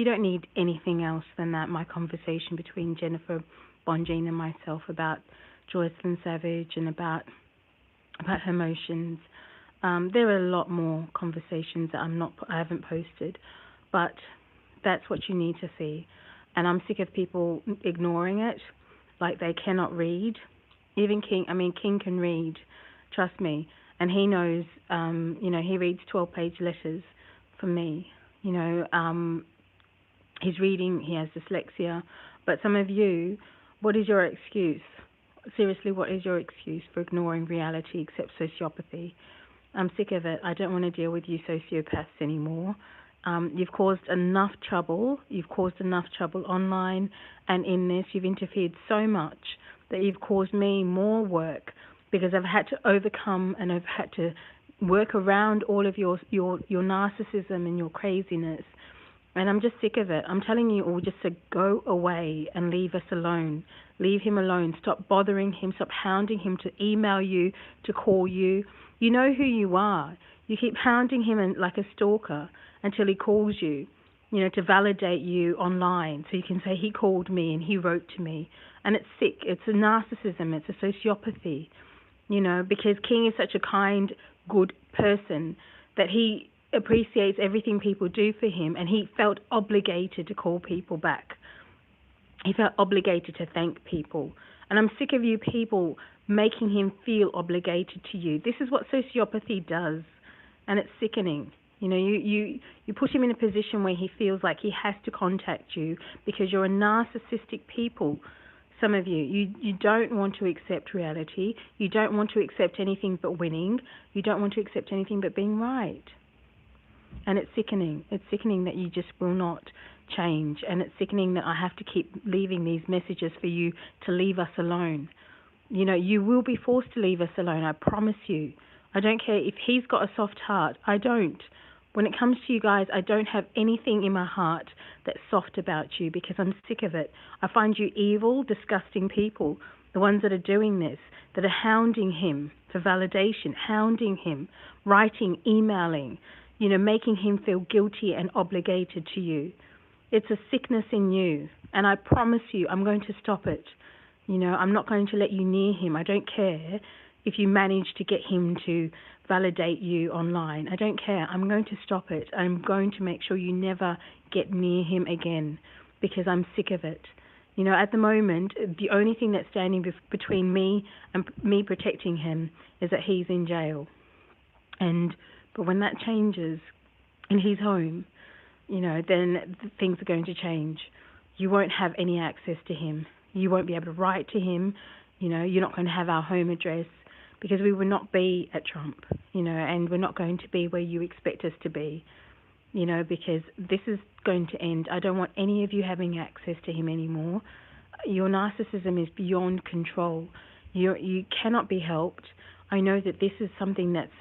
You don't need anything else than that. My conversation between Jennifer Bonjean and myself about Joycelyn Savage and about her emotions. There are a lot more conversations that I haven't posted, but that's what you need to see. And I'm sick of people ignoring it, like they cannot read. Even King can read, trust me, and he knows. He reads 12-page letters from me. He's reading. He has dyslexia, but some of you, what is your excuse? Seriously, what is your excuse for ignoring reality except sociopathy? I'm sick of it. I don't want to deal with you sociopaths anymore. You've caused enough trouble. You've caused enough trouble online and in this. You've interfered so much that you've caused me more work because I've had to overcome and I've had to work around all of your narcissism and your craziness. And I'm just sick of it. I'm telling you all just to go away and leave us alone. Leave him alone. Stop bothering him. Stop hounding him to email you, to call you. You know who you are. You keep hounding him like a stalker until he calls you, to validate you online. So you can say, he called me and he wrote to me. And it's sick. It's a narcissism. It's a sociopathy, because King is such a kind, good person that he appreciates everything people do for him, and he felt obligated to call people back. He felt obligated to thank people. And I'm sick of you people making him feel obligated to you. This is what sociopathy does, and it's sickening. You put him in a position where he feels like he has to contact you because you're a narcissistic people. Some of you don't want to accept reality. You don't want to accept anything but winning. You don't want to accept anything but being right. And it's sickening. It's sickening that you just will not change. And it's sickening that I have to keep leaving these messages for you to leave us alone. You will be forced to leave us alone, I promise you. I don't care if he's got a soft heart. I don't. When it comes to you guys, I don't have anything in my heart that's soft about you because I'm sick of it. I find you evil, disgusting people, the ones that are doing this, that are hounding him for validation, hounding him, writing, emailing, making him feel guilty and obligated to you. It's a sickness in you, and I promise you I'm going to stop it. I'm not going to let you near him. I don't care if you manage to get him to validate you online. I don't care. I'm going to stop it. I'm going to make sure you never get near him again because I'm sick of it. At the moment, the only thing that's standing between me and me protecting him is that he's in jail. But when that changes and he's home, then things are going to change. You won't have any access to him. You won't be able to write to him. You're not going to have our home address because we will not be at Trump, and we're not going to be where you expect us to be, because this is going to end. I don't want any of you having access to him anymore. Your narcissism is beyond control. You cannot be helped. I know that this is something that's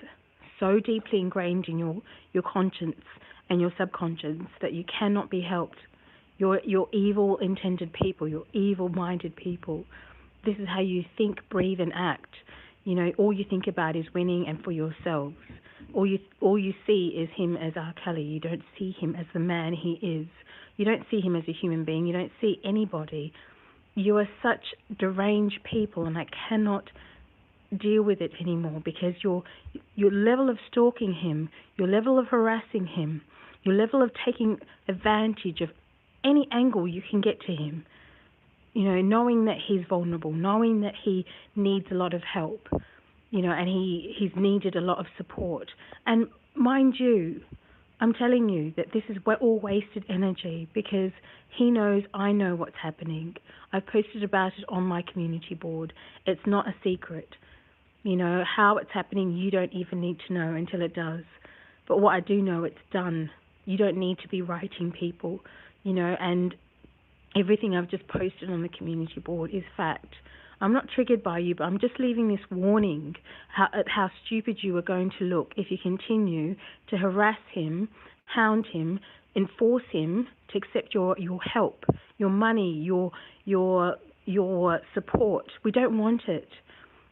so deeply ingrained in your conscience and your subconscious that you cannot be helped. You're evil intended people. You're evil-minded people. This is how you think, breathe, and act. All you think about is winning and for yourselves. All you see is him as RKelly. You don't see him as the man he is. You don't see him as a human being. You don't see anybody. You are such deranged people, and I cannot deal with it anymore because your level of stalking him, your level of harassing him, your level of taking advantage of any angle you can get to him, knowing that he's vulnerable, knowing that he needs a lot of help, and he's needed a lot of support. And mind you, I'm telling you that this is all wasted energy because he knows I know what's happening. I've posted about it on my community board. It's not a secret. How it's happening, you don't even need to know until it does. But what I do know, it's done. You don't need to be writing people, and everything I've just posted on the community board is fact. I'm not triggered by you, but I'm just leaving this warning at how stupid you are going to look if you continue to harass him, hound him, enforce him to accept your help, your money, your support. We don't want it.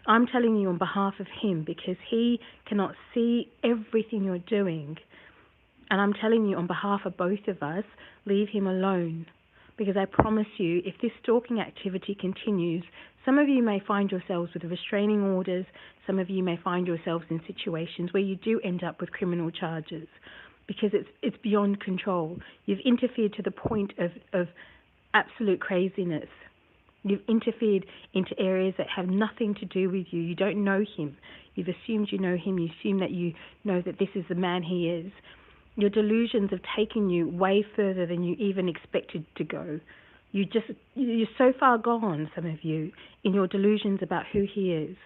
I'm telling you on behalf of him because he cannot see everything you're doing. And I'm telling you on behalf of both of us, leave him alone. Because I promise you, if this stalking activity continues, some of you may find yourselves with restraining orders. Some of you may find yourselves in situations where you do end up with criminal charges because it's beyond control. You've interfered to the point of absolute craziness. You've interfered into areas that have nothing to do with you. You don't know him. You've assumed you know him. You assume that you know that this is the man he is. Your delusions have taken you way further than you even expected to go. You're so far gone, some of you, in your delusions about who he is,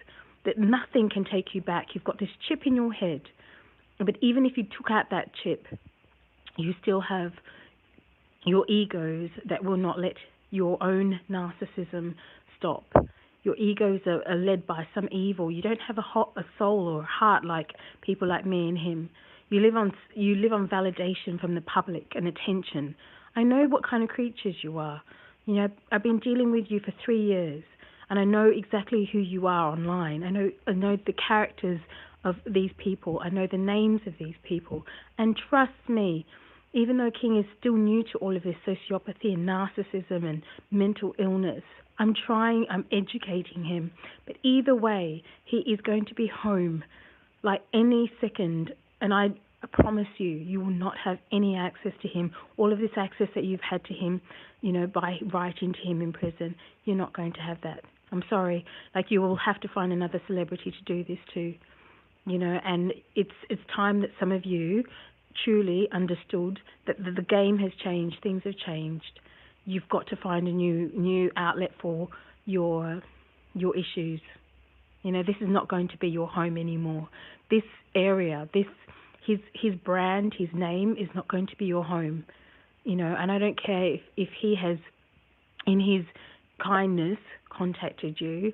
that nothing can take you back. You've got this chip in your head. But even if you took out that chip, you still have your egos that will not let your own narcissism stop. Your egos are led by some evil. You don't have a soul or a heart like people like me and him. You live on validation from the public and attention. I know what kind of creatures you are. You know, I've been dealing with you for 3 years, and I know exactly who you are online. I know the characters of these people. I know the names of these people. And trust me, even though King is still new to all of this sociopathy and narcissism and mental illness, I'm educating him. But either way, he is going to be home like any second. And I promise you, you will not have any access to him. All of this access that you've had to him, you know, by writing to him in prison, you're not going to have that. I'm sorry. Like, you will have to find another celebrity to do this too. You know, and it's time that some of you truly understood that the game has changed. Things have changed. You've got to find a new outlet for your issues. You know, this is not going to be your home anymore. This area, his brand, his name is not going to be your home. You know, and I don't care if he has, in his kindness, contacted you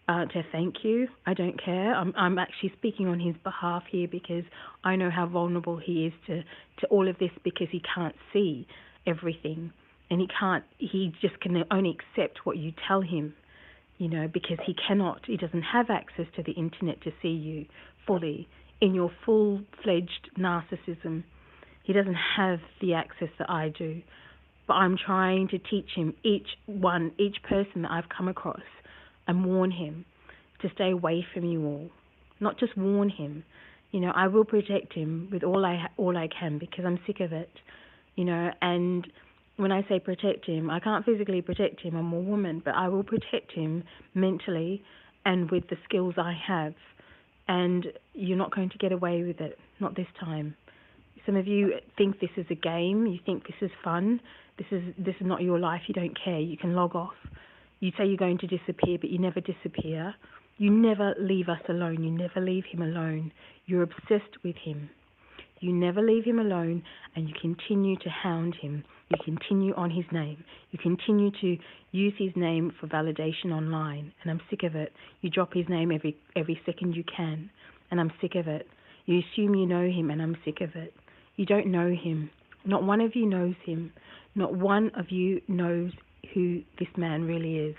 to thank you. I don't care. I'm actually speaking on his behalf here because I know how vulnerable he is to all of this, because he can't see everything, and he just can only accept what you tell him, you know, because he doesn't have access to the internet to see you fully in your full-fledged narcissism. He doesn't have the access that I do. But I'm trying to teach him, each person that I've come across, and warn him to stay away from you all. Not just warn him. You know, I will protect him with all I can, because I'm sick of it. You know, and when I say protect him, I can't physically protect him. I'm a woman, but I will protect him mentally and with the skills I have. And you're not going to get away with it. Not this time. Some of you think this is a game. You think this is fun. This is not your life. You don't care. You can log off. You say you're going to disappear, but you never disappear. You never leave us alone. You never leave him alone. You're obsessed with him. You never leave him alone, and you continue to hound him. You continue on his name. You continue to use his name for validation online, and I'm sick of it. You drop his name every second you can, and I'm sick of it. You assume you know him, and I'm sick of it. You don't know him. Not one of you knows him. Not one of you knows who this man really is.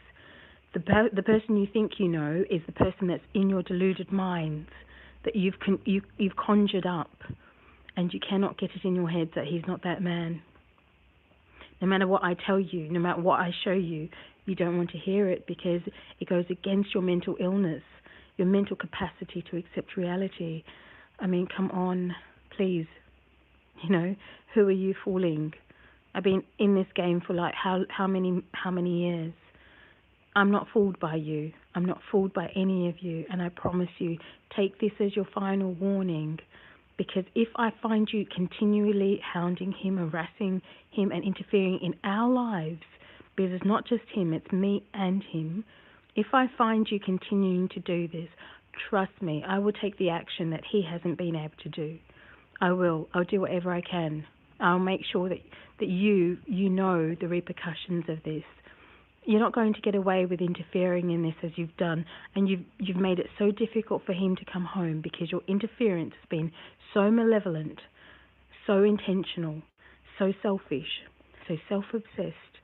The person you think you know is the person that's in your deluded minds, that you've conjured up, and you cannot get it in your head that he's not that man. No matter what I tell you, no matter what I show you, you don't want to hear it, because it goes against your mental illness, your mental capacity to accept reality. I mean, come on, please. You know, who are you fooling? I've been in this game for like how many years? I'm not fooled by you. I'm not fooled by any of you. And I promise you, take this as your final warning. Because if I find you continually hounding him, harassing him, and interfering in our lives, because it's not just him, it's me and him, if I find you continuing to do this, trust me, I will take the action that he hasn't been able to do. I will. I'll do whatever I can. I'll make sure that you know the repercussions of this. You're not going to get away with interfering in this as you've done, and you've made it so difficult for him to come home, because your interference has been so malevolent, so intentional, so selfish, so self-obsessed,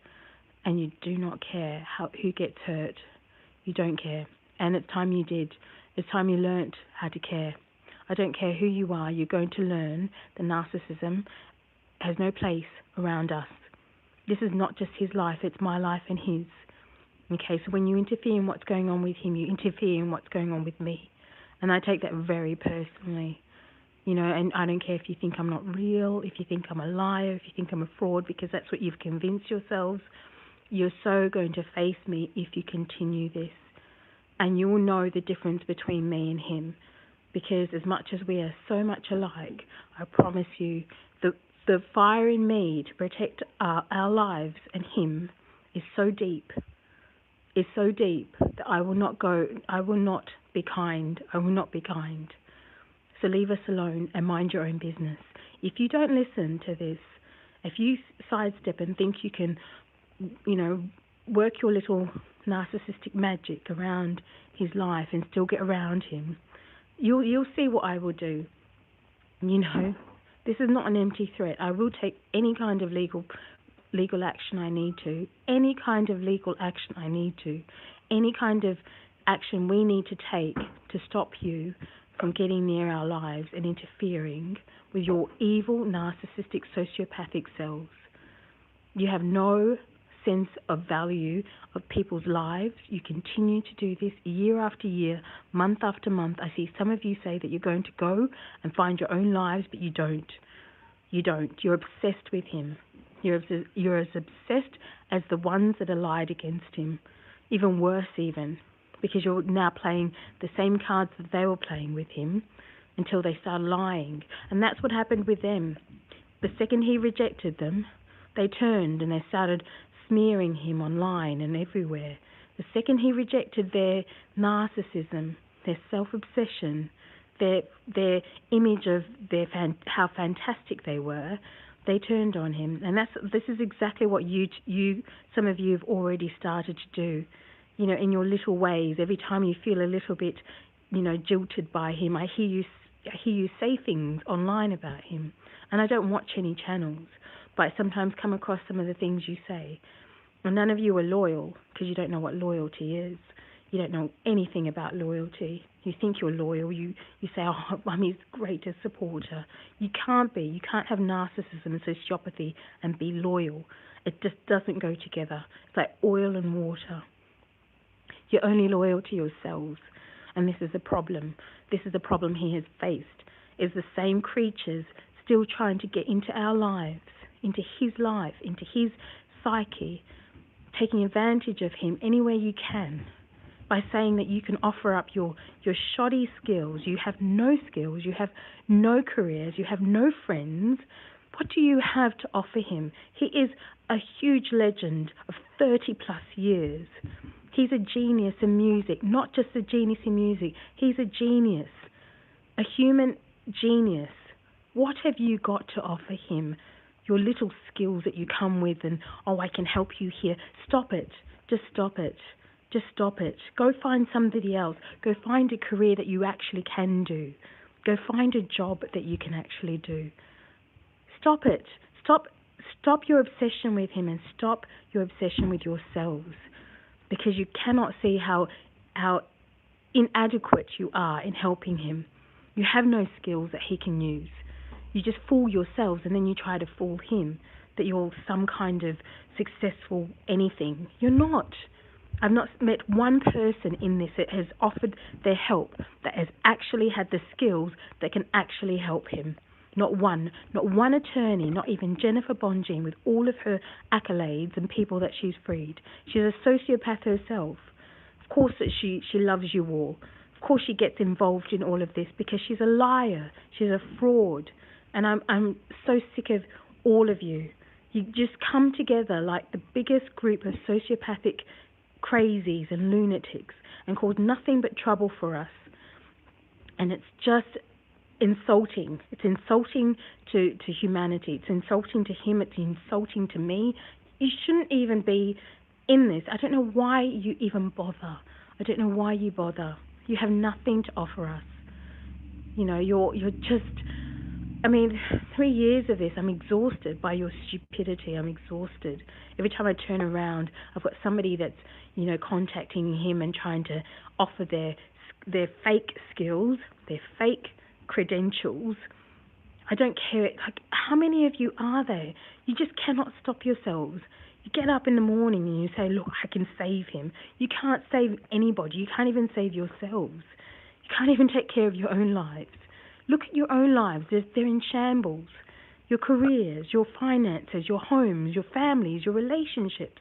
and you do not care who gets hurt. You don't care. And it's time you did. It's time you learnt how to care. I don't care who you are, you're going to learn that narcissism has no place around us. This is not just his life, it's my life and his. Okay, so when you interfere in what's going on with him, you interfere in what's going on with me. And I take that very personally. And I don't care if you think I'm not real, if you think I'm a liar, if you think I'm a fraud, because that's what you've convinced yourselves. You're so going to face me if you continue this. And you will know the difference between me and him. Because as much as we are so much alike, I promise you, the fire in me to protect our lives and him is so deep. Is so deep that I will not be kind. I will not be kind. So leave us alone and mind your own business. If you don't listen to this, if you sidestep and think you can, work your little narcissistic magic around his life and still get around him, you'll see what I will do. This is not an empty threat. I will take any kind of legal action I need to, any kind of legal action I need to, any kind of action we need to take to stop you from getting near our lives and interfering with your evil, narcissistic, sociopathic selves. You have no sense of value of people's lives. You continue to do this year after year, month after month. I see some of you say that you're going to go and find your own lives, but you don't. You don't. You're obsessed with him. You're as obsessed as the ones that are lied against him. Even worse even, because you're now playing the same cards that they were playing with him until they start lying. And that's what happened with them. The second he rejected them, they turned and they started smearing him online and everywhere. The second he rejected their narcissism, their self-obsession, their image of how fantastic they were, they turned on him. And this is exactly what some of you have already started to do. In your little ways, every time you feel a little bit, jilted by him, I hear you say things online about him. And I don't watch any channels, but I sometimes come across some of the things you say. And none of you are loyal, because you don't know what loyalty is. You don't know anything about loyalty. You think you're loyal. You say, oh, I'm his greatest supporter. You can't be. You can't have narcissism and sociopathy and be loyal. It just doesn't go together. It's like oil and water. You're only loyal to yourselves. And this is the problem. This is the problem he has faced, is the same creatures still trying to get into our lives, into his life, into his psyche, taking advantage of him any way you can, by saying that you can offer up your shoddy skills. You have no skills, you have no careers, you have no friends. What do you have to offer him? He is a huge legend of 30 plus years. He's a genius in music, not just a genius in music. He's a genius, a human genius. What have you got to offer him? Your little skills that you come with and, oh, I can help you here. Stop it. Just stop it. Just stop it. Go find somebody else. Go find a career that you actually can do. Go find a job that you can actually do. Stop it. Stop your obsession with him and stop your obsession with yourselves, because you cannot see how inadequate you are in helping him. You have no skills that he can use. You just fool yourselves and then you try to fool him that you're some kind of successful anything. You're not. I've not met one person in this that has offered their help, that has actually had the skills that can actually help him. Not one attorney, not even Jennifer Bonjean with all of her accolades and people that she's freed. She's a sociopath herself. Of course that she loves you all. Of course she gets involved in all of this because she's a liar. She's a fraud. And I'm so sick of all of you. You just come together like the biggest group of sociopathic crazies and lunatics and cause nothing but trouble for us. And it's just insulting. It's insulting to humanity. It's insulting to him. It's insulting to me. You shouldn't even be in this. I don't know why you even bother. I don't know why you bother. You have nothing to offer us. You're just... 3 years of this, I'm exhausted by your stupidity. I'm exhausted. Every time I turn around, I've got somebody that's, contacting him and trying to offer their fake skills, their fake credentials. I don't care. Like, how many of you are there? You just cannot stop yourselves. You get up in the morning and you say, look, I can save him. You can't save anybody. You can't even save yourselves. You can't even take care of your own lives. Look at your own lives. They're in shambles. Your careers, your finances, your homes, your families, your relationships.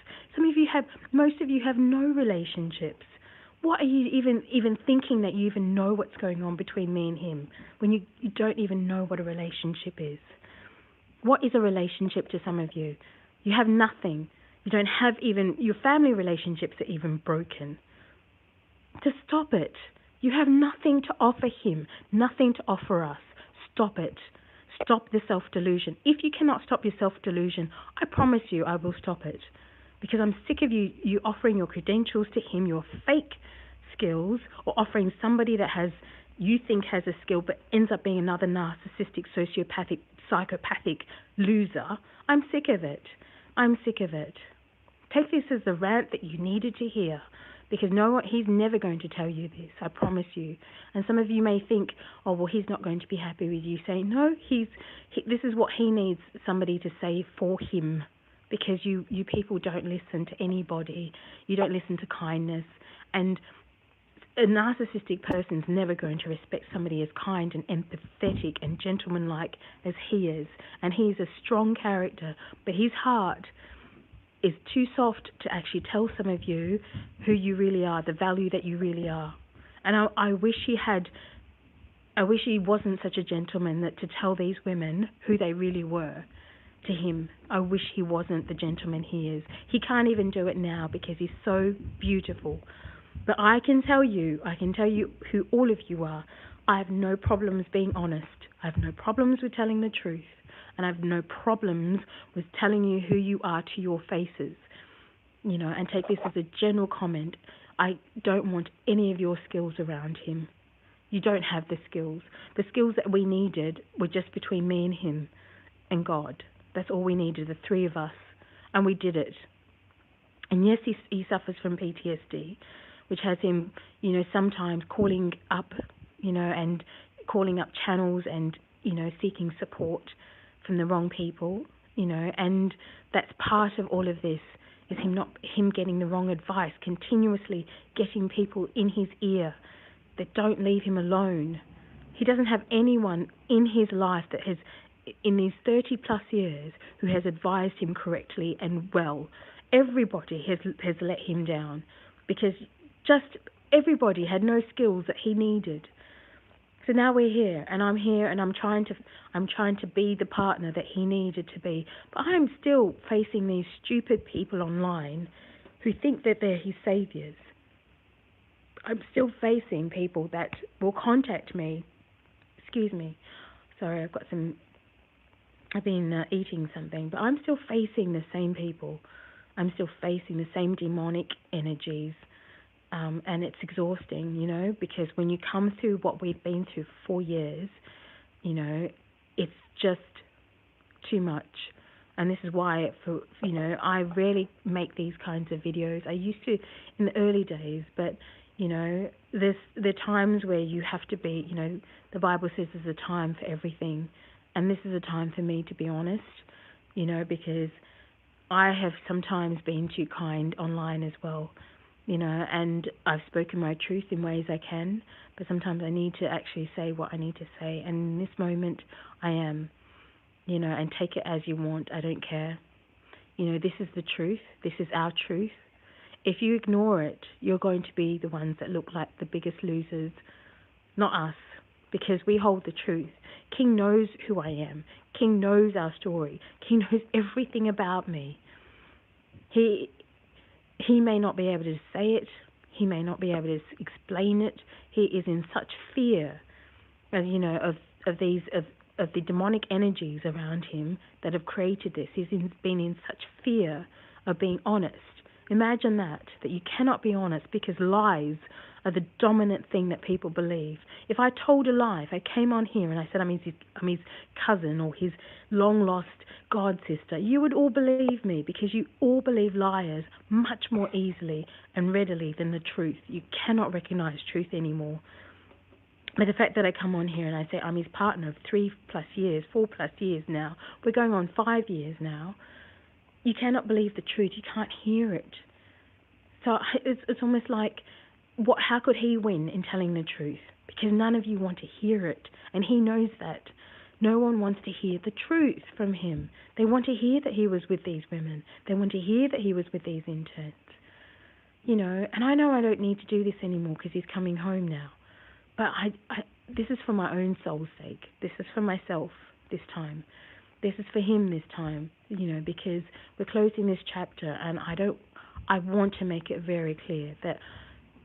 Most of you have no relationships. What are you even thinking that you even know what's going on between me and him when you don't even know what a relationship is? What is a relationship to some of you? You have nothing. You don't have even, your family relationships are even broken. To stop it. You have nothing to offer him, nothing to offer us. Stop it. Stop the self-delusion. If you cannot stop your self-delusion, I promise you I will stop it. Because I'm sick of you offering your credentials to him, your fake skills, or offering somebody that you think has a skill but ends up being another narcissistic, sociopathic, psychopathic loser. I'm sick of it. I'm sick of it. Take this as the rant that you needed to hear. Because know what? He's never going to tell you this, I promise you. And some of you may think, oh, well, he's not going to be happy with you saying, no, this is what he needs somebody to say for him. Because you people don't listen to anybody. You don't listen to kindness. And a narcissistic person's never going to respect somebody as kind and empathetic and gentlemanlike as he is. And he's a strong character, but his heart is too soft to actually tell some of you who you really are, the value that you really are. And I wish he wasn't such a gentleman that to tell these women who they really were to him. I wish he wasn't the gentleman he is. He can't even do it now because he's so beautiful. But I can tell you who all of you are. I have no problems being honest. I have no problems with telling the truth. And I have no problems with telling you who you are to your faces. And take this as a general comment. I don't want any of your skills around him. You don't have the skills. The skills that we needed were just between me and him and God. That's all we needed, the three of us. And we did it. And yes, he suffers from PTSD, which has him, sometimes calling up, and calling up channels and, seeking support from the wrong people, and that's part of all of this, is him getting the wrong advice, continuously getting people in his ear that don't leave him alone. He doesn't have anyone in his life that has, in these 30 plus years, who has advised him correctly and well. Everybody has let him down because just everybody had no skills that he needed. So now we're here, and I'm here, and I'm trying to be the partner that he needed to be. But I'm still facing these stupid people online who think that they're his saviors. I'm still facing people that will contact me. Excuse me. Sorry, I've been eating something, but I'm still facing the same people. I'm still facing the same demonic energies. And it's exhausting, because when you come through what we've been through for 4 years, it's just too much. And this is why, I rarely make these kinds of videos. I used to in the early days, but, there are times where you have to be, the Bible says there's a time for everything. And this is a time for me to be honest, because I have sometimes been too kind online as well. And I've spoken my truth in ways I can, but sometimes I need to actually say what I need to say. And in this moment, I am, and take it as you want. I don't care. This is the truth. This is our truth. If you ignore it, you're going to be the ones that look like the biggest losers, not us, because we hold the truth. King knows who I am. King knows our story. King knows everything about me. He may not be able to say it. He may not be able to explain it. He is in such fear of the demonic energies around him that have created this. He's been in such fear of being honest. Imagine that you cannot be honest because lies are the dominant thing that people believe. If I told a lie, if I came on here and I said I'm his cousin or his long-lost god sister, you would all believe me because you all believe liars much more easily and readily than the truth. You cannot recognize truth anymore. But the fact that I come on here and I say I'm his partner of 3+ years, 4+ years now, we're going on 5 years now, you cannot believe the truth. You can't hear it. So it's almost like, how could he win in telling the truth? Because none of you want to hear it, and he knows that. No one wants to hear the truth from him. They want to hear that he was with these women. They want to hear that he was with these interns. And I know I don't need to do this anymore because he's coming home now. But this is for my own soul's sake. This is for myself this time. This is for him this time, because we're closing this chapter, and I want to make it very clear that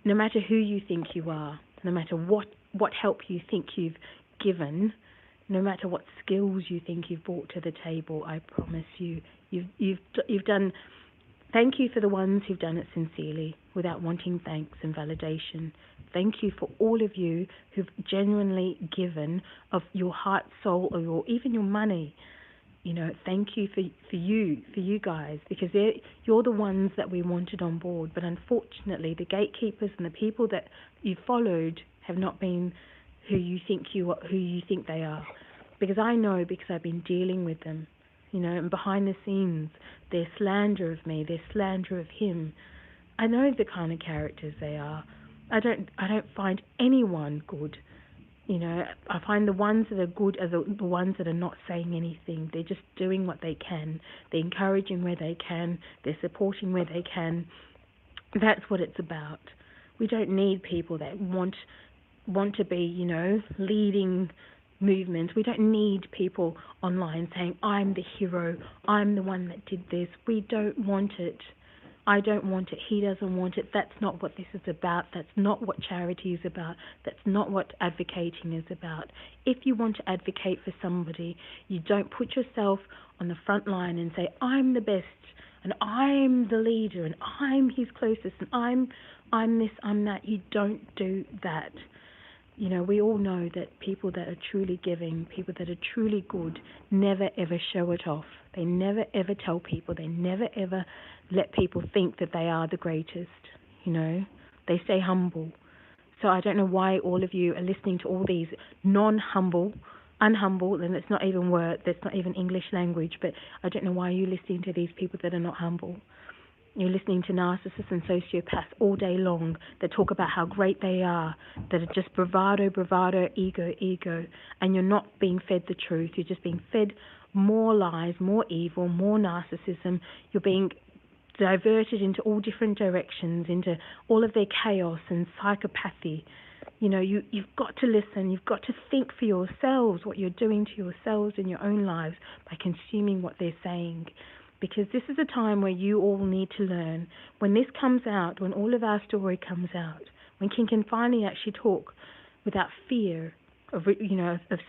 no matter who you think you are, no matter what help you think you've given, no matter what skills you think you've brought to the table, I promise you've done. Thank you for the ones who've done it sincerely, without wanting thanks and validation. Thank you for all of you who've genuinely given of your heart, soul, or even your money. Thank you for you guys, because you're the ones that we wanted on board. But unfortunately, the gatekeepers and the people that you followed have not been who you think they are. Because I know, because I've been dealing with them, and behind the scenes, their slander of me, their slander of him. I know the kind of characters they are. I don't find anyone good. I find the ones that are good are the ones that are not saying anything. They're just doing what they can. They're encouraging where they can. They're supporting where they can. That's what it's about. We don't need people that want to be, leading movements. We don't need people online saying, I'm the hero, I'm the one that did this. We don't want it. I don't want it. He doesn't want it. That's not what this is about. That's not what charity is about. That's not what advocating is about. If you want to advocate for somebody, you don't put yourself on the front line and say, I'm the best, and I'm the leader, and I'm his closest, and I'm this, I'm that. You don't do that. We all know that people that are truly giving, people that are truly good, never ever show it off. They never ever tell people. They never ever let people think that they are the greatest. They stay humble. So I don't know why all of you are listening to all these unhumble, and it's not even word, that's not even English language, but I don't know why you're listening to these people that are not humble. You're listening to narcissists and sociopaths all day long that talk about how great they are, that are just bravado, ego, and you're not being fed the truth. You're just being fed more lies, more evil, more narcissism. You're being diverted into all different directions, into all of their chaos and psychopathy. You've got to listen. You've got to think for yourselves what you're doing to yourselves in your own lives by consuming what they're saying. Because this is a time where you all need to learn. When this comes out, when all of our story comes out, when King can finally actually talk without fear of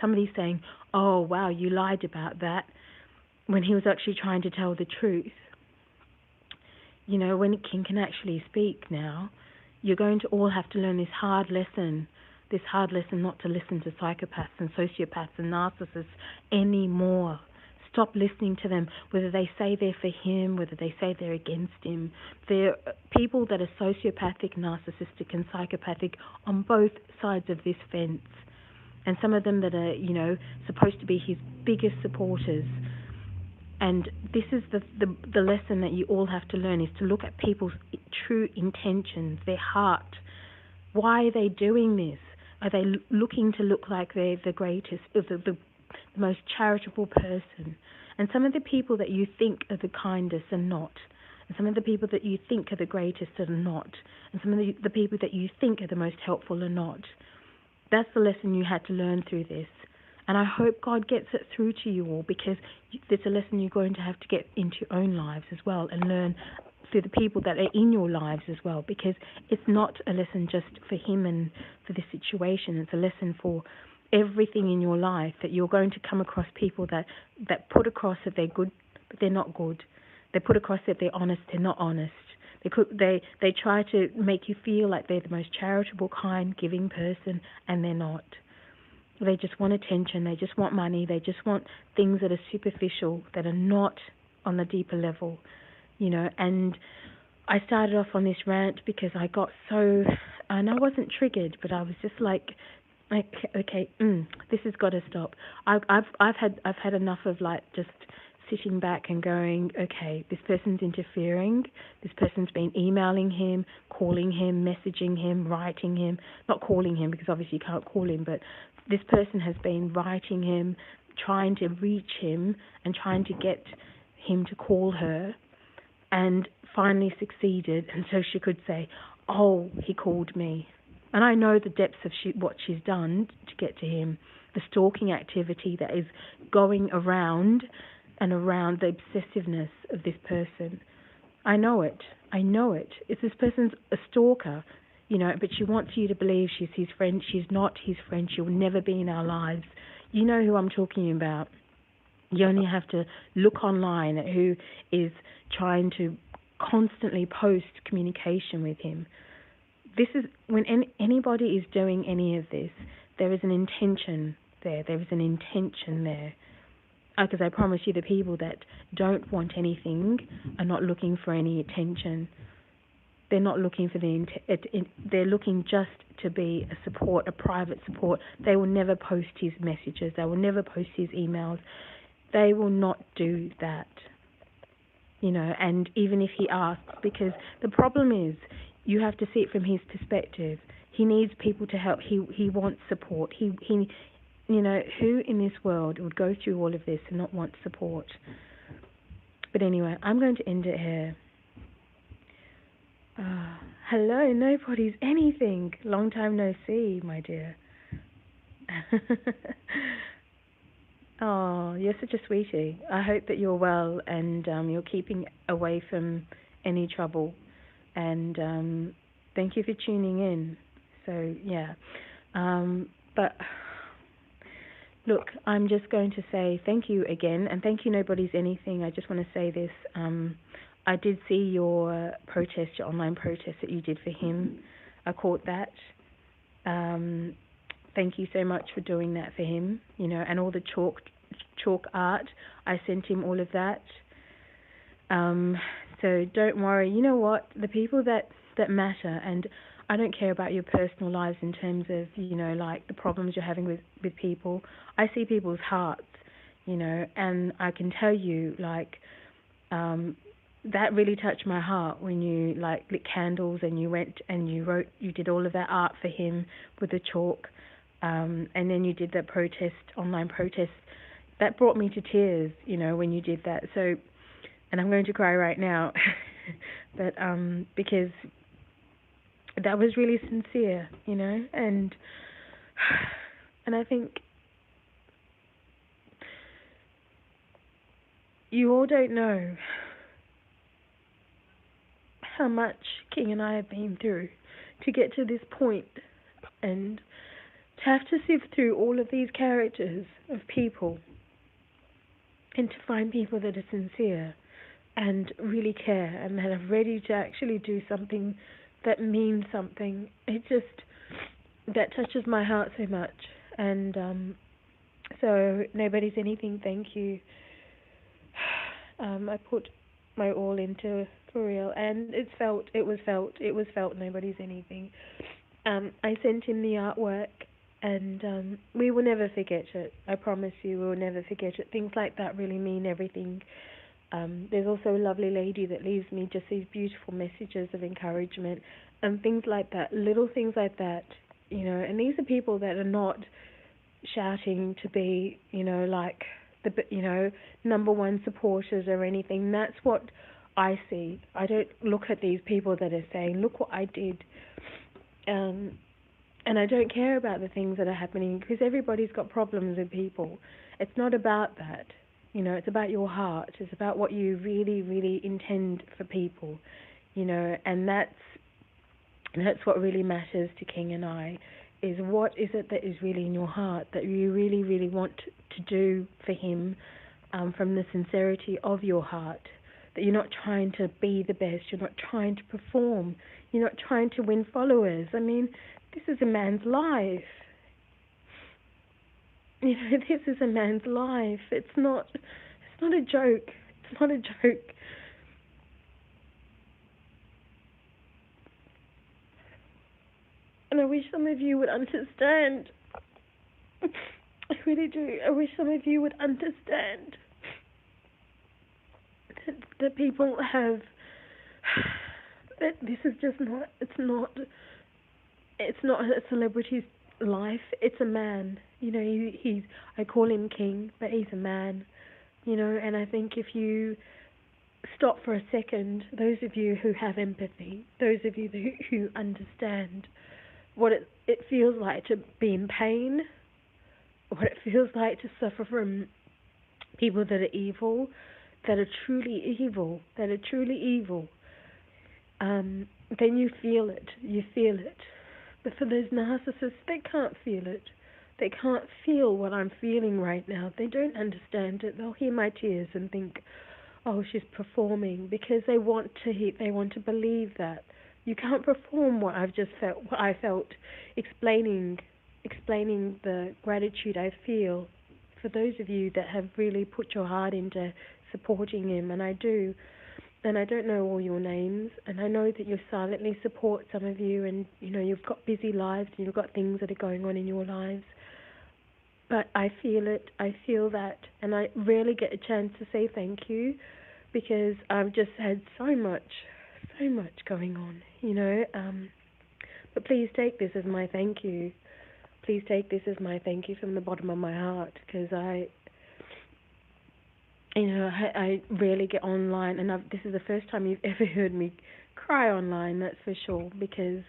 somebody saying, oh, wow, you lied about that, when he was actually trying to tell the truth. When King can actually speak now, you're going to all have to learn this hard lesson not to listen to psychopaths and sociopaths and narcissists anymore. Stop listening to them, whether they say they're for him, whether they say they're against him. They're people that are sociopathic, narcissistic, and psychopathic on both sides of this fence. And some of them that are, supposed to be his biggest supporters. And this is the lesson that you all have to learn, is to look at people's true intentions, their heart. Why are they doing this? Are they looking to look like they're the greatest, the most charitable person? And some of the people that you think are the kindest are not. And some of the people that you think are the greatest are not. And some of the people that you think are the most helpful are not. That's the lesson you had to learn through this. And I hope God gets it through to you all, because it's a lesson you're going to have to get into your own lives as well, and learn through the people that are in your lives as well, because it's not a lesson just for him and for the situation. It's a lesson for everything in your life, that you're going to come across people that put across that they're good, but they're not good. They put across that they're honest, they're not honest. They try to make you feel like they're the most charitable, kind, giving person, and they're not. They just want attention, they just want money, they just want things that are superficial, that are not on the deeper level, And I started off on this rant because I got so, and I wasn't triggered, but I was just like, Okay, this has got to stop. I've had enough of like just sitting back and going, okay, this person's interfering. This person's been emailing him, calling him, messaging him, writing him. Not calling him because obviously you can't call him, but this person has been writing him, trying to reach him and trying to get him to call her, and finally succeeded. And so she could say, "Oh, he called me." And I know the depths of what she's done to get to him, the stalking activity that is going around and around, the obsessiveness of this person. I know it. I know it. If this person's a stalker, but she wants you to believe she's his friend. She's not his friend. She will never be in our lives. You know who I'm talking about. You only have to look online at who is trying to constantly post communication with him. This is when anybody is doing any of this, there is an intention there. There is an intention there. Because I promise you, the people that don't want anything are not looking for any attention. They're not looking for they're looking just to be a support, a private support. They will never post his messages. They will never post his emails. They will not do that. And even if he asks, because the problem is, you have to see it from his perspective. He needs people to help. He wants support. He who in this world would go through all of this and not want support? But anyway, I'm going to end it here. Hello, nobody's anything. Long time no see, my dear. Oh, you're such a sweetie. I hope that you're well and you're keeping away from any trouble. And thank you for tuning in. So, yeah. But look, I'm just going to say thank you again. And thank you, Nobody's Anything. I just want to say this. I did see your protest, your online protest that you did for him. I caught that. Thank you so much for doing that for him, and all the chalk art. I sent him all of that. So don't worry. You know what? The people that matter, and I don't care about your personal lives in terms of, like the problems you're having with people. I see people's hearts, and I can tell you, like, that really touched my heart when you, like, lit candles and you went and you did all of that art for him with the chalk. And then you did that online protest. That brought me to tears, when you did that. So, and I'm going to cry right now, but because that was really sincere, and I think you all don't know how much King and I have been through to get to this point, and to have to sift through all of these characters of people and to find people that are sincere and really care and that are ready to actually do something that means something. That touches my heart so much. And so Nobody's Anything, thank you. I put my all into for real, and it was felt, Nobody's Anything. I sent him the artwork, and we will never forget it. I promise you, we will never forget it. Things like that really mean everything. There's also a lovely lady that leaves me just these beautiful messages of encouragement and things like that, little things like that, and these are people that are not shouting to be, like the, number one supporters or anything. That's what I see. I don't look at these people that are saying, look what I did. And I don't care about the things that are happening, because everybody's got problems with people. It's not about that. It's about your heart. It's about what you really, really intend for people, and that's what really matters to King and I, is what is it that is really in your heart that you really, really want to do for him, from the sincerity of your heart, that you're not trying to be the best, you're not trying to perform, you're not trying to win followers. I mean, this is a man's life. This is a man's life. It's not a joke. It's not a joke. And I wish some of you would understand really do. I wish some of you would understand that people have, that this is just not, it's not a celebrity's life. It's a man. You know, he's, I call him king, but he's a man. You know, and I think if you stop for a second, those of you who have empathy, those of you who understand what it feels like to be in pain, what it feels like to suffer from people that are evil, that are truly evil, then you feel it. You feel it. But for those narcissists, they can't feel it. They can't feel what I'm feeling right now. They don't understand it. They'll hear my tears and think, "Oh, she's performing," because they want to believe that. You can't perform what I felt, explaining the gratitude I feel for those of you that have really put your heart into supporting him, and I do. And I don't know all your names, and I know that you silently support some of you, and you know you've got busy lives and you've got things that are going on in your lives. But I feel it, I feel that, and I rarely get a chance to say thank you because I've just had so much going on, you know. But please take this as my thank you. Please take this as my thank you from the bottom of my heart, because I rarely get online, and this is the first time you've ever heard me cry online, that's for sure, because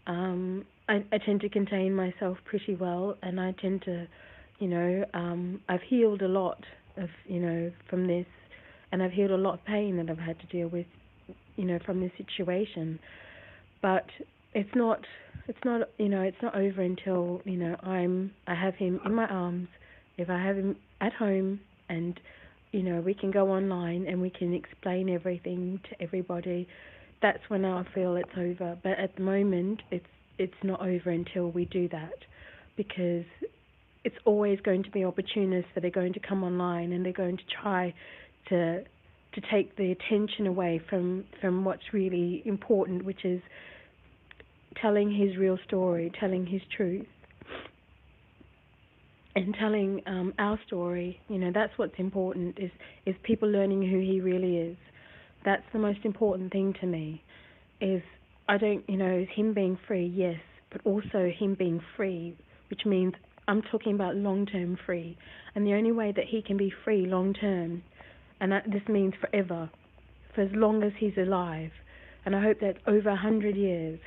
I tend to contain myself pretty well, and I tend to, I've healed a lot of, from this, and I've healed a lot of pain that I've had to deal with, from this situation. But it's not over until, I have him in my arms, if I have him at home, and we can go online and we can explain everything to everybody. That's when I feel it's over. But at the moment, it's not over until we do that, because it's always going to be opportunists that are going to come online and they're going to try to take the attention away from what's really important, which is telling his real story, telling his truth, and telling our story. That's what's important, is people learning who he really is. That's the most important thing to me, is him being free, yes, but also him being free, which means I'm talking about long-term free. And the only way that he can be free long-term, and this means forever, for as long as he's alive, and I hope that over 100 years,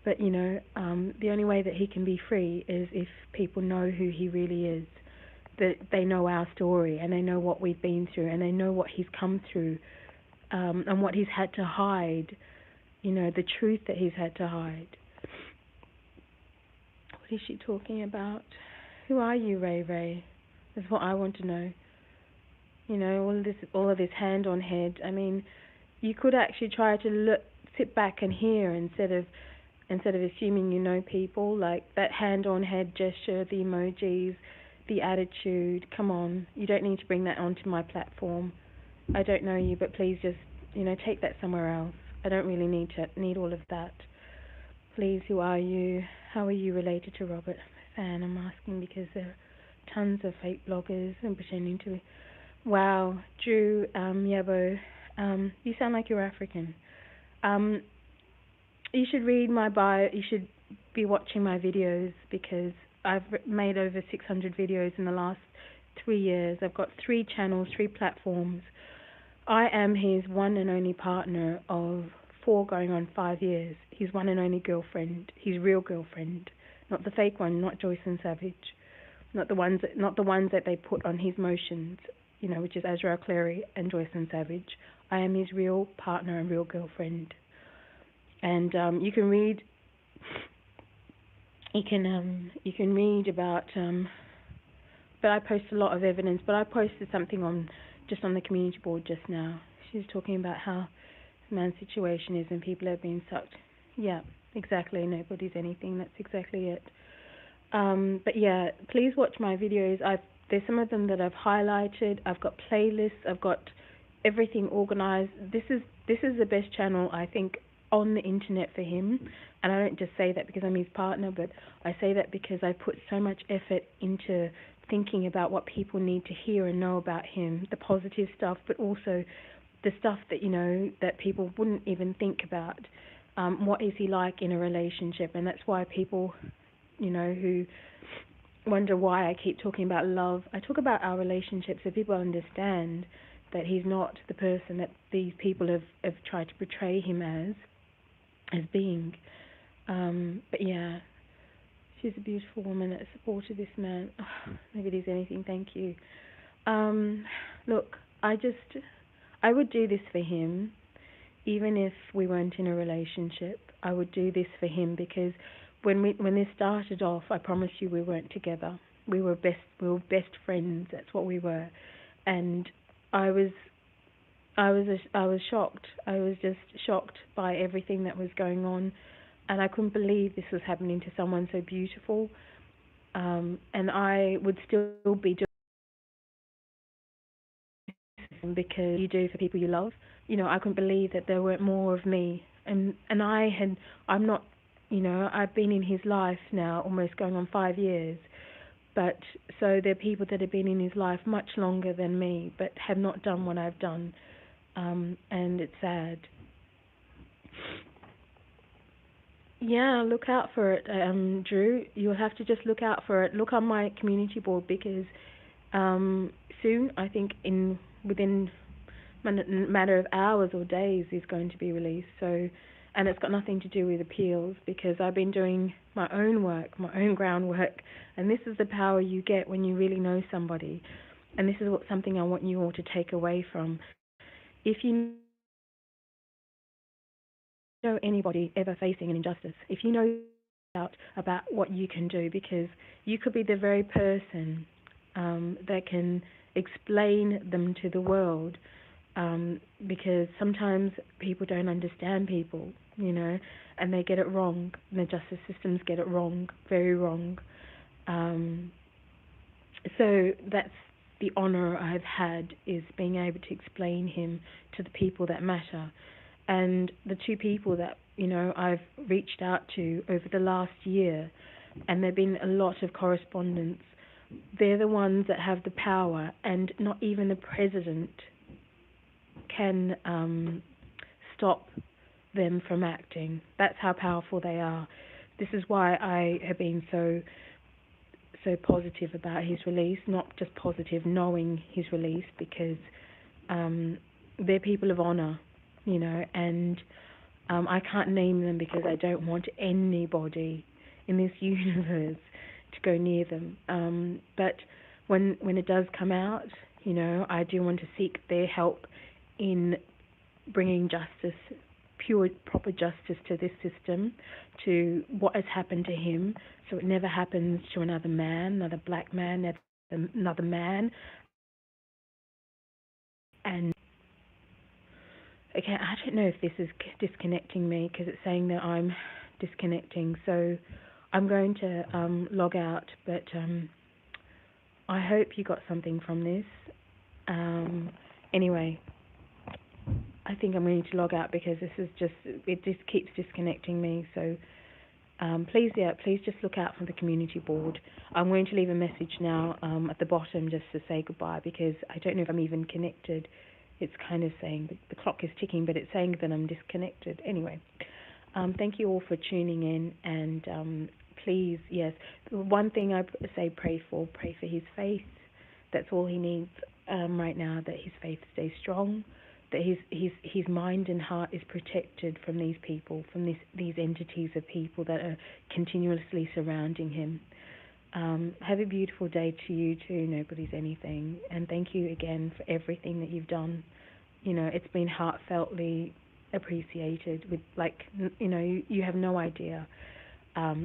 but the only way that he can be free is if people know who he really is, that they know our story, and they know what we've been through, and they know what he's come through, and what he's had to hide, the truth that he's had to hide. What is she talking about? Who are you, Ray Ray? That's what I want to know. All of this hand on head. I mean, you could actually try to sit back and hear instead of assuming you know people, like that hand on head gesture, the emojis, the attitude. Come on, you don't need to bring that onto my platform. I don't know you, but please just take that somewhere else. I don't really need all of that. Please, who are you? How are you related to Robert? I'm a fan. I'm asking because there are tons of fake bloggers and pretending to be. Wow, Drew, Yabo, you sound like you're African. You should read my bio. You should be watching my videos, because I've made over 600 videos in the last 3 years. I've got 3 channels, 3 platforms. I am his one and only partner of 4 going on 5 years. His one and only girlfriend, his real girlfriend, not the fake one, not Joyce and Savage, not the ones that they put on his motions, which is RKelly and Joyce and Savage. I am his real partner and real girlfriend. And you can read about. But I post a lot of evidence. But I posted something on the community board just now. She's talking about how the man's situation is and people are being sucked. Yeah, exactly. Nobody's anything. That's exactly it. But yeah, please watch my videos. There's some of them that I've highlighted. I've got playlists. I've got everything organized. This is the best channel, I think, on the internet for him. And I don't just say that because I'm his partner, but I say that because I put so much effort into thinking about what people need to hear and know about him, the positive stuff, but also the stuff that, that people wouldn't even think about. What is he like in a relationship? And that's why people, who wonder why I keep talking about love. I talk about our relationship so people understand that he's not the person that these people have tried to portray him as being. But yeah, she's a beautiful woman that supported this man. Oh, maybe there's anything. Thank you. Look, I would do this for him, even if we weren't in a relationship. I would do this for him because when this started off, I promise you we weren't together. We were best friends. That's what we were, and I was shocked. I was just shocked by everything that was going on, and I couldn't believe this was happening to someone so beautiful. And I would still be doing this because you do for people you love. I couldn't believe that there weren't more of me, and I'm not, I've been in his life now almost going on 5 years. But so there are people that have been in his life much longer than me, but have not done what I've done, and it's sad. Yeah, look out for it, Drew. You'll have to just look out for it. Look on my community board because soon, I think within a matter of hours or days, is going to be released. So, and it's got nothing to do with appeals because I've been doing my own work, my own groundwork, and this is the power you get when you really know somebody. And this is something I want you all to take away from. If you know anybody ever facing an injustice, if you know about what you can do, because you could be the very person that can explain them to the world, because sometimes people don't understand people, and they get it wrong. And the justice systems get it wrong, very wrong. So that's the honor I've had, is being able to explain him to the people that matter. And the two people that, I've reached out to over the last year, and there've been a lot of correspondence, they're the ones that have the power, and not even the president can stop them from acting. That's how powerful they are. This is why I have been so positive about his release, not just positive knowing his release, because they're people of honor, and I can't name them because I don't want anybody in this universe to go near them. But when it does come out, I do want to seek their help in bringing justice, pure, proper justice to this system, to what has happened to him, so it never happens to another man, another black man, another man. And okay, I don't know if this is disconnecting me because it's saying that I'm disconnecting, so I'm going to log out, but I hope you got something from this. Anyway, I think I'm going to log out because it just keeps disconnecting me. So please just look out for the community board. I'm going to leave a message now at the bottom just to say goodbye because I don't know if I'm even connected. It's kind of saying the clock is ticking, but it's saying that I'm disconnected. Anyway, thank you all for tuning in, and please, yes, one thing I say, pray for his faith. That's all he needs right now, that his faith stays strong, that his mind and heart is protected from these people, from these entities of people that are continuously surrounding him. Have a beautiful day to you too, Nobody's Anything, and thank you again for everything that you've done. It's been heartfeltly appreciated. With you have no idea.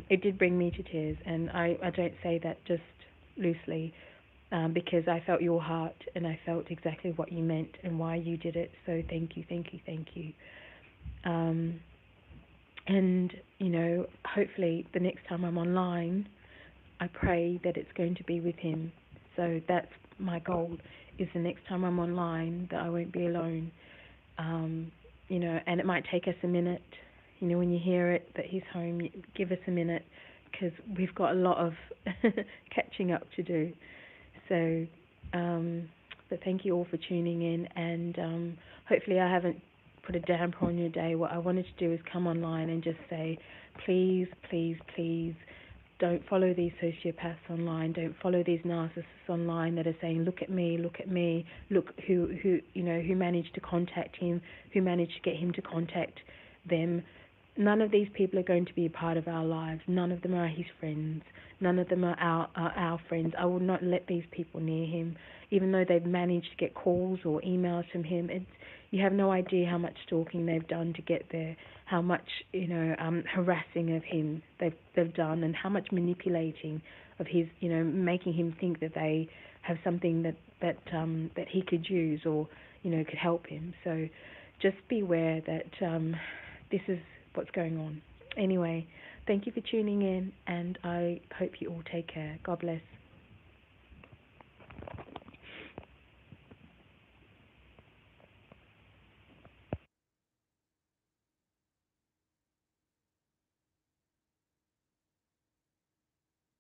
It did bring me to tears, and I don't say that just loosely, because I felt your heart and I felt exactly what you meant and why you did it. So thank you. And hopefully the next time I'm online, I pray that it's going to be with him. So that's my goal, is the next time I'm online that I won't be alone. And it might take us a minute, when you hear it, that he's home, give us a minute, because we've got a lot of catching up to do. So, but thank you all for tuning in, and hopefully I haven't put a damper on your day. What I wanted to do is come online and just say, please, please, please, don't follow these sociopaths online. Don't follow these narcissists online that are saying, look at me, look who managed to contact him, who managed to get him to contact them. None of these people are going to be a part of our lives. None of them are his friends. None of them are our friends. I will not let these people near him, even though they've managed to get calls or emails from him. You have no idea how much stalking they've done to get there, how much harassing of him they've done, and how much manipulating of his, making him think that they have something that he could use or could help him. So just beware that this is what's going on. Anyway, thank you for tuning in, and I hope you all take care. God bless.